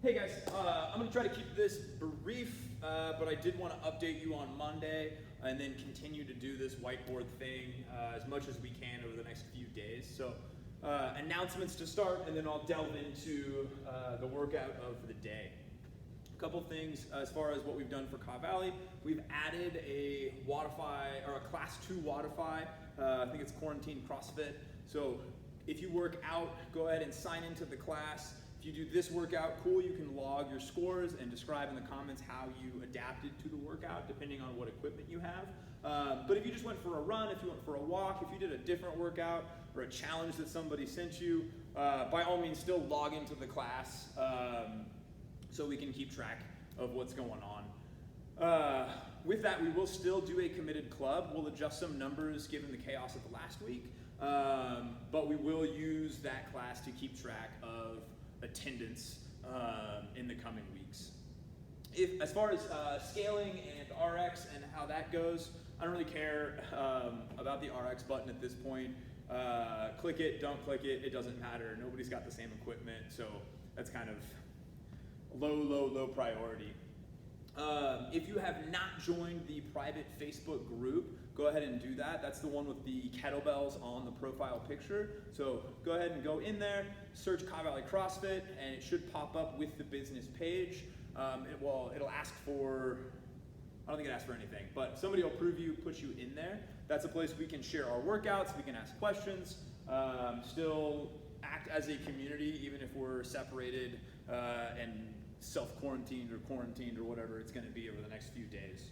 Hey guys, I'm going to try to keep this brief, but I did want to update you on Monday and then continue to do this whiteboard thing as much as we can over the next few days. So announcements to start, and then I'll delve into the workout of the day. A couple things as far as what we've done for Ka Valley. We've added a Wodify, or a Class 2 Wodify. I think it's Quarantine CrossFit. So if you work out, go ahead and sign into the class. If you do this workout, cool, you can log your scores and describe in the comments how you adapted to the workout depending on what equipment you have. But if you just went for a run, if you went for a walk, if you did a different workout or a challenge that somebody sent you, by all means still log into the class so we can keep track of what's going on. With that, we will still do a committed club. We'll adjust some numbers given the chaos of the last week, but we will use that class to keep track of attendance in the coming weeks. As far as scaling and RX and how that goes, I don't really care about the RX button at this point. Click it, don't click it, it doesn't matter. Nobody's got the same equipment, so that's kind of low priority. If you have not joined the private Facebook group, go ahead and do that. That's the one with the kettlebells on the profile picture. So go ahead and go in there, search Ka Valley CrossFit, and it should pop up with the business page. It'll ask for, I don't think it asks for anything, but somebody will approve you, put you in there. That's a place we can share our workouts, we can ask questions, still act as a community even if we're separated and self-quarantined or quarantined or whatever it's going to be over the next few days.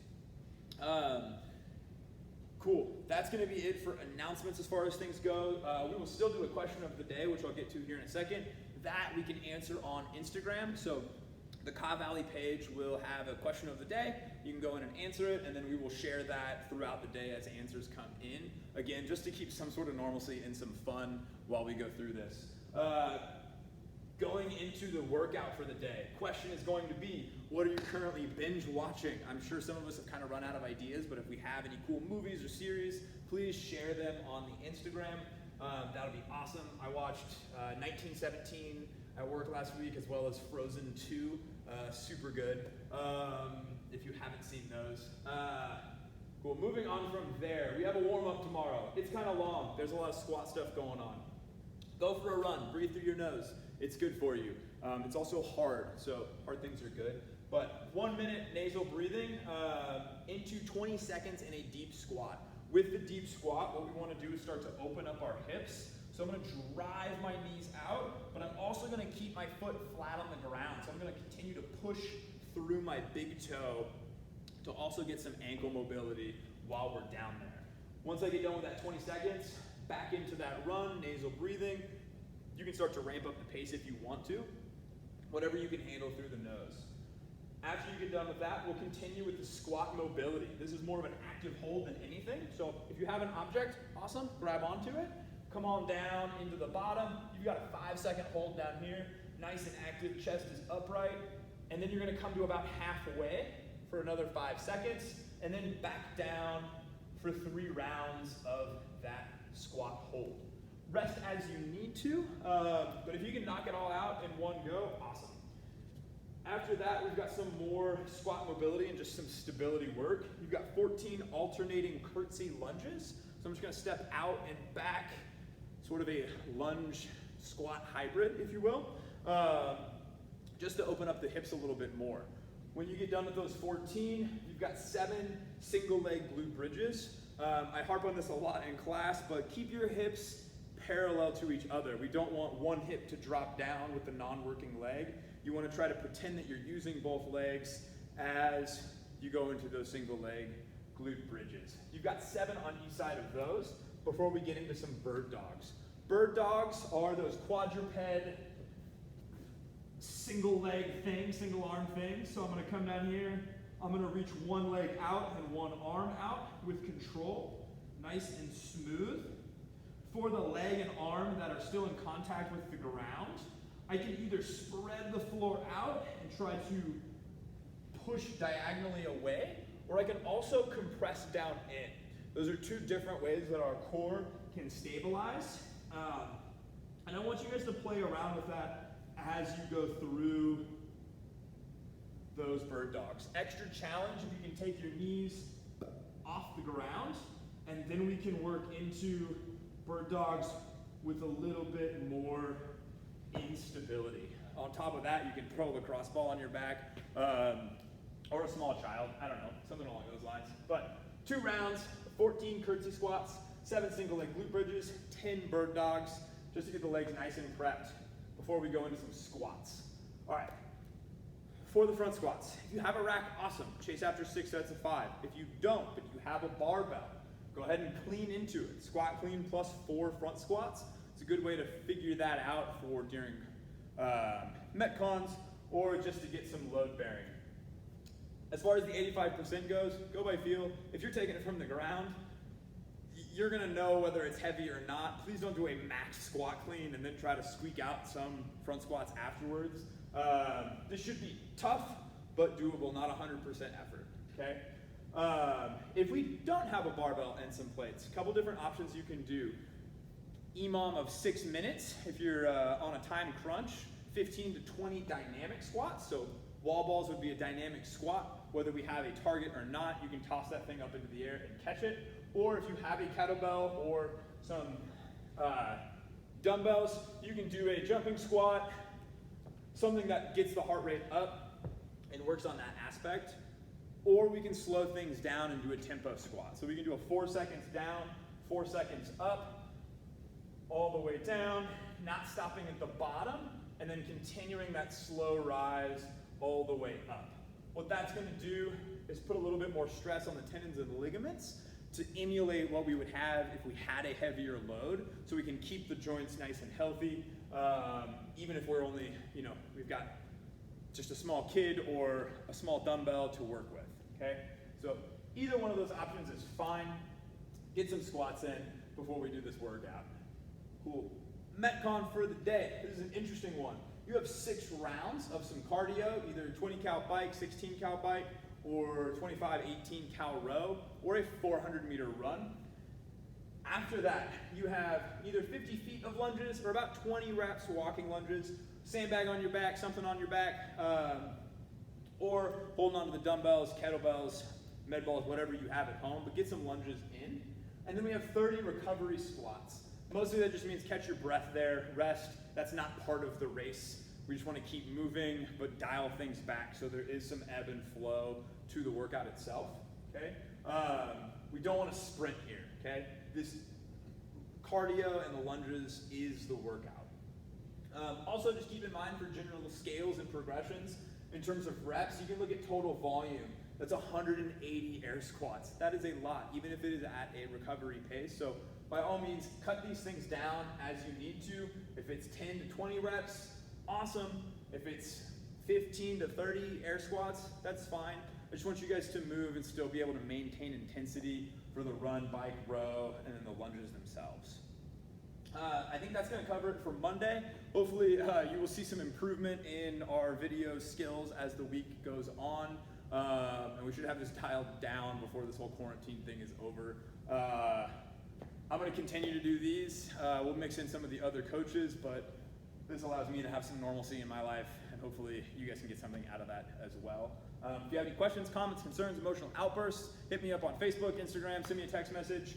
Cool. That's going to be it for announcements as far as things go. We will still do a question of the day, which I'll get to here in a second. That we can answer on Instagram. So the Ka Valley page will have a question of the day. You can go in and answer it, and then we will share that throughout the day as answers come in. Again, just to keep some sort of normalcy and some fun while we go through this. Going into the workout for the day, question is going to be, what are you currently binge watching? I'm sure some of us have kind of run out of ideas, but if we have any cool movies or series, please share them on the Instagram. That'll be awesome. I watched 1917 at work last week, as well as Frozen 2, super good, if you haven't seen those. Cool, moving on from there, we have a warm-up tomorrow. It's kind of long, there's a lot of squat stuff going on. Go for a run, breathe through your nose. It's good for you. It's also hard, so hard things are good. But 1 minute nasal breathing into 20 seconds in a deep squat. With the deep squat, what we want to do is start to open up our hips. So I'm going to drive my knees out, but I'm also going to keep my foot flat on the ground. So I'm going to continue to push through my big toe to also get some ankle mobility while we're down there. Once I get done with that 20 seconds, back into that run, nasal breathing. You can start to ramp up the pace if you want to, whatever you can handle through the nose. After you get done with that, we'll continue with the squat mobility. This is more of an active hold than anything. So if you have an object, awesome, grab onto it. Come on down into the bottom. You've got a 5-second hold down here. Nice and active, chest is upright. And then you're gonna come to about halfway for another 5 seconds, and then back down for 3 rounds of that squat hold. Rest as you need to, but if you can knock it all out in one go, awesome. After that, we've got some more squat mobility and just some stability work. You've got 14 alternating curtsy lunges. So I'm just gonna step out and back, sort of a lunge squat hybrid, if you will, just to open up the hips a little bit more. When you get done with those 14, you've got 7 single leg glute bridges. I harp on this a lot in class, but keep your hips parallel to each other. We don't want one hip to drop down with the non-working leg. You want to try to pretend that you're using both legs as you go into those single leg glute bridges. You've got 7 on each side of those before we get into some bird dogs. Bird dogs are those quadruped single leg things, single arm things. So I'm going to come down here. I'm going to reach one leg out and one arm out with control, nice and smooth. For the leg and arm that are still in contact with the ground, I can either spread the floor out and try to push diagonally away, or I can also compress down in. Those are 2 different ways that our core can stabilize. And I want you guys to play around with that as you go through those bird dogs. Extra challenge if you can take your knees off the ground, and then we can work into bird dogs with a little bit more instability. On top of that, you can throw a lacrosse ball on your back, or a small child, I don't know, something along those lines. But 2 rounds, 14 curtsy squats, 7 single leg glute bridges, 10 bird dogs, just to get the legs nice and prepped before we go into some squats. All right, for the front squats, if you have a rack, awesome, chase after 6 sets of 5. If you don't, but you have a barbell, go ahead and clean into it. Squat clean plus 4 front squats. It's a good way to figure that out for during Metcons or just to get some load bearing. As far as the 85% goes, go by feel. If you're taking it from the ground, you're gonna know whether it's heavy or not. Please don't do a max squat clean and then try to squeak out some front squats afterwards. This should be tough, but doable, not 100% effort, okay? If we don't have a barbell and some plates, a couple different options you can do. EMOM of 6 minutes, if you're on a time crunch, 15 to 20 dynamic squats. So wall balls would be a dynamic squat. Whether we have a target or not, you can toss that thing up into the air and catch it. Or if you have a kettlebell or some dumbbells, you can do a jumping squat, something that gets the heart rate up and works on that aspect. Or we can slow things down and do a tempo squat. So we can do a 4 seconds down, 4 seconds up, all the way down, not stopping at the bottom, and then continuing that slow rise all the way up. What that's going to do is put a little bit more stress on the tendons and ligaments to emulate what we would have if we had a heavier load, so we can keep the joints nice and healthy, even if we're only, we've got just a small kid or a small dumbbell to work with, okay? So either one of those options is fine. Get some squats in before we do this workout. Cool. Metcon for the day. This is an interesting one. You have 6 rounds of some cardio, either 20 cal bike, 16 cal bike, or 25, 18 cal row, or a 400 meter run. After that, you have either 50 feet of lunges or about 20 reps walking lunges, sandbag on your back, something on your back, or holding onto the dumbbells, kettlebells, med balls, whatever you have at home, but get some lunges in. And then we have 30 recovery squats. Mostly that just means catch your breath there, rest. That's not part of the race. We just want to keep moving, but dial things back so there is some ebb and flow to the workout itself, okay? We don't want to sprint here, okay? This cardio and the lunges is the workout. Also, just keep in mind for general scales and progressions, in terms of reps, you can look at total volume. That's 180 air squats. That is a lot, even if it is at a recovery pace. So by all means, cut these things down as you need to. If it's 10 to 20 reps, awesome. If it's 15 to 30 air squats, that's fine. I just want you guys to move and still be able to maintain intensity for the run, bike, row, and then the lunges themselves. I think that's going to cover it for Monday. Hopefully you will see some improvement in our video skills as the week goes on. And we should have this dialed down before this whole quarantine thing is over. I'm going to continue to do these. We'll mix in some of the other coaches, but this allows me to have some normalcy in my life, and hopefully you guys can get something out of that as well. If you have any questions, comments, concerns, emotional outbursts, hit me up on Facebook, Instagram, send me a text message,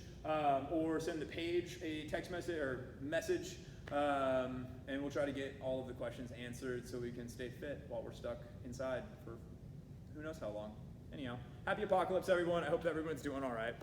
or send the page a text message or message, and we'll try to get all of the questions answered so we can stay fit while we're stuck inside for who knows how long. Anyhow, happy apocalypse, everyone. I hope that everyone's doing all right.